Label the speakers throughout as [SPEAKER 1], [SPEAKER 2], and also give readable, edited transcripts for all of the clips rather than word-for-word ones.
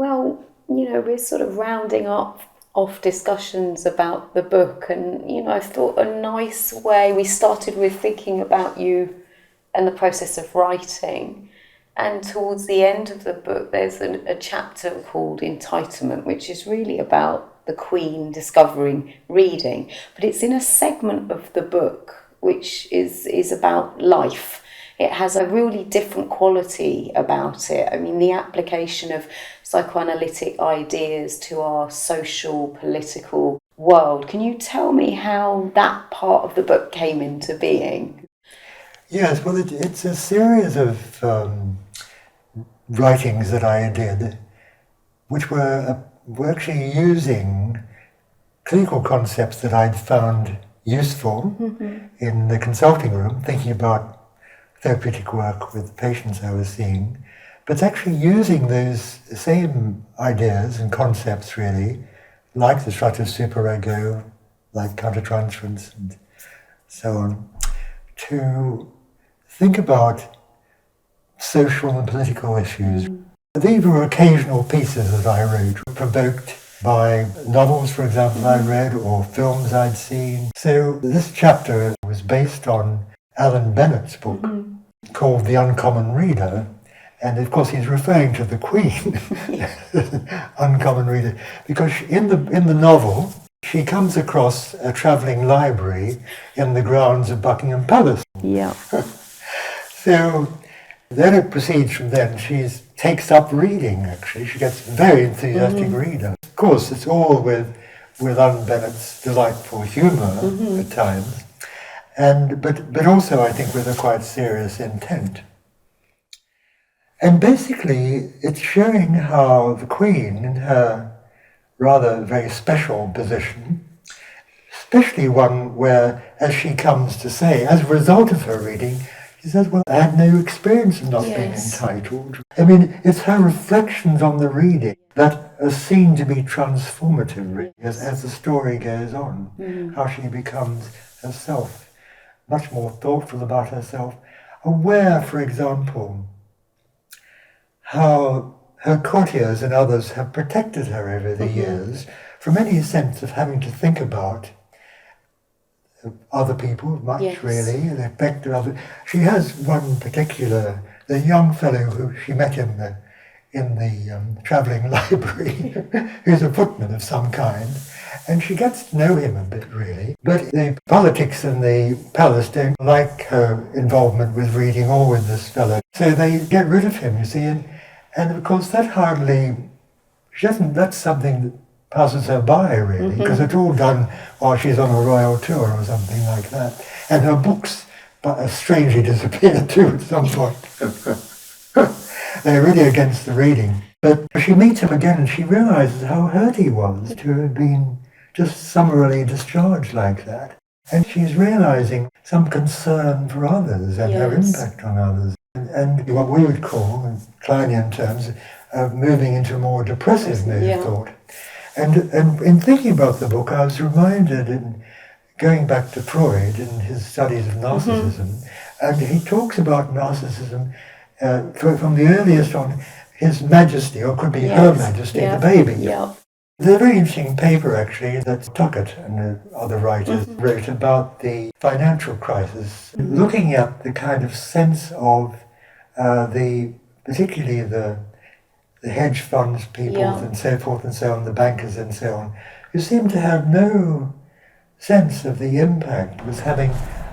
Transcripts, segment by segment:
[SPEAKER 1] Well, we're sort of rounding up off discussions about the book, and I thought a nice way, we started with thinking about you and the process of writing, and towards the end of the book there's a chapter called Entitlement, which is really about the Queen discovering reading, but it's in a segment of the book which is about life. It has a really different quality about it. I mean, the application of psychoanalytic ideas to our social, political world. Can you tell me how that part of the book came into being?
[SPEAKER 2] Yes, well, it's a series of writings that I did, which were actually using clinical concepts that I'd found useful in the consulting room, thinking about therapeutic work with patients I was seeing, but actually using those same ideas and concepts, really, like the strut of superego, like countertransference and so on, to think about social and political issues. These were occasional pieces that I wrote, provoked by novels, for example, I read, or films I'd seen. So this chapter was based on Alan Bennett's book called The Uncommon Reader, and of course he's referring to the Queen, Uncommon Reader, because in the novel she comes across a travelling library in the grounds of Buckingham Palace.
[SPEAKER 1] Yeah.
[SPEAKER 2] So then it proceeds from then. She takes up reading, actually. She gets a very enthusiastic reader. Of course, it's all with Alan Bennett's delightful humour at times, but also, I think, with a quite serious intent. And basically, it's showing how the Queen, in her rather very special position, especially one where, as she comes to say, as a result of her reading, she says, well, I had no experience of not being entitled. I mean, it's her reflections on the reading that are seen to be transformative, really, as the story goes on, how she becomes herself much more thoughtful about herself, aware, for example, how her courtiers and others have protected her over the years from any sense of having to think about other people much, really, the effect of others. She has one particular, the young fellow who she met in the travelling library, who's a footman of some kind, and she gets to know him a bit, really. But the politics in the palace don't like her involvement with reading or with this fellow, so they get rid of him, you see, and of course that that's something that passes her by, really, because it's all done while she's on a royal tour or something like that. And her books strangely disappear too at some point. They're really against the reading. But she meets him again and she realizes how hurt he was to have been just summarily discharged like that. And she's realizing some concern for others and her impact on others. And what we would call, in Kleinian terms, moving into a more depressive mood of thought. And in thinking about the book, I was reminded, in going back to Freud in his studies of narcissism, and he talks about narcissism from the earliest on, his Majesty, or could be Her Majesty, the baby. Yeah. There's a very interesting paper, actually, that Tuckett and other writers wrote about the financial crisis, looking at the kind of sense of particularly the hedge funds people and so forth and so on, the bankers and so on, who seemed to have no sense of the impact it was having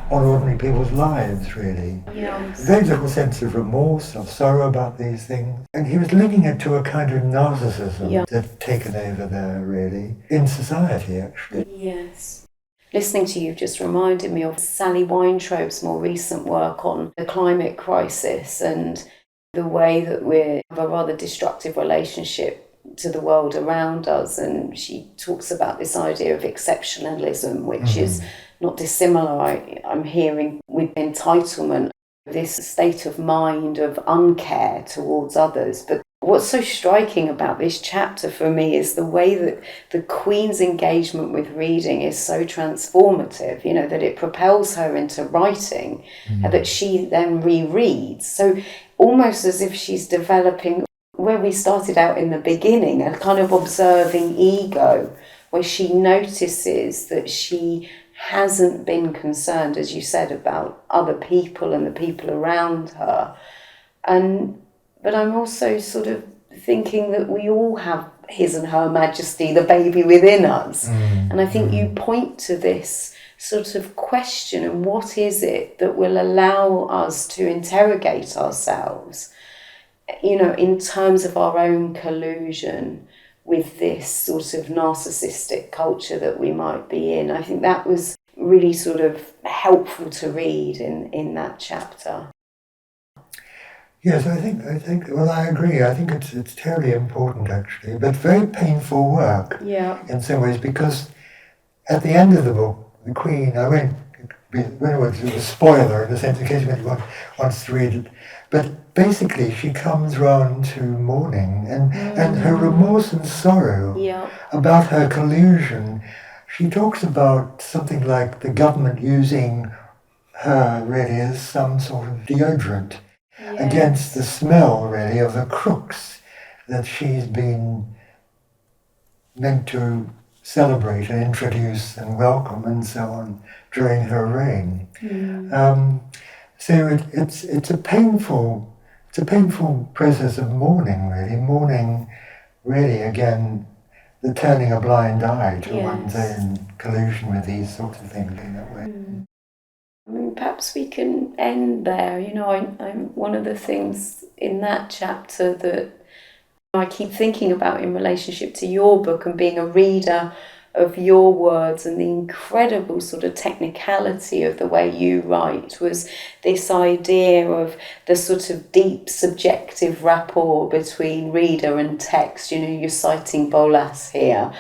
[SPEAKER 2] on ordinary people's lives, really. Yes. Very little sense of remorse, of sorrow about these things. And he was linking it to a kind of narcissism that had taken over there, really, in society, actually. Yes.
[SPEAKER 1] Listening to you just reminded me of Sally Weintraub's more recent work on the climate crisis and the way that we have a rather destructive relationship to the world around us. And she talks about this idea of exceptionalism, which is not dissimilar, I'm hearing, with entitlement, this state of mind of uncare towards others. But what's so striking about this chapter for me is the way that the Queen's engagement with reading is so transformative, that it propels her into writing, and that she then rereads. So almost as if she's developing where we started out in the beginning, a kind of observing ego, where she notices that she hasn't been concerned, as you said, about other people and the people around her. But I'm also sort of thinking that we all have his and her Majesty, the baby within us. And I think you point to this sort of question, and what is it that will allow us to interrogate ourselves, in terms of our own collusion with this sort of narcissistic culture that we might be in. I think that was really sort of helpful to read in that chapter.
[SPEAKER 2] Yes, I think. Well, I agree. I think it's terribly important, actually, but very painful work.
[SPEAKER 1] Yeah.
[SPEAKER 2] In some ways, because at the end of the book, the Queen. I won't do a spoiler in a sense, in case anyone wants to read it. But basically, she comes round to mourning, and her remorse and sorrow about her collusion. She talks about something like the government using her really as some sort of deodorant against the smell, really, of the crooks that she's been meant to celebrate and introduce and welcome and so on during her reign. So it's a painful process of mourning, really again, the turning a blind eye to one's own collusion with these sorts of things in that way.
[SPEAKER 1] I mean, perhaps we can end there. I'm one of the things in that chapter that I keep thinking about in relationship to your book and being a reader of your words and the incredible sort of technicality of the way you write was this idea of the sort of deep subjective rapport between reader and text. You're citing Bolas here.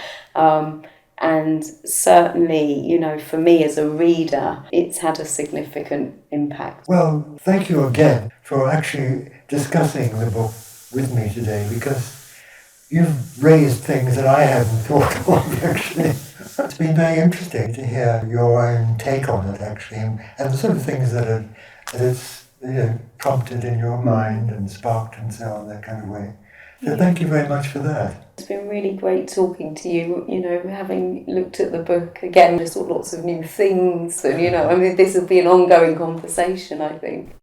[SPEAKER 1] And certainly, for me as a reader, it's had a significant impact.
[SPEAKER 2] Well, thank you again for actually discussing the book with me today, because you've raised things that I hadn't thought of, actually. It's been very interesting to hear your own take on it, actually, and the sort of things that it's prompted in your mind and sparked and so on, that kind of way. So thank you very much for that.
[SPEAKER 1] It's been really great talking to you, having looked at the book again, just lots of new things, and, this will be an ongoing conversation, I think.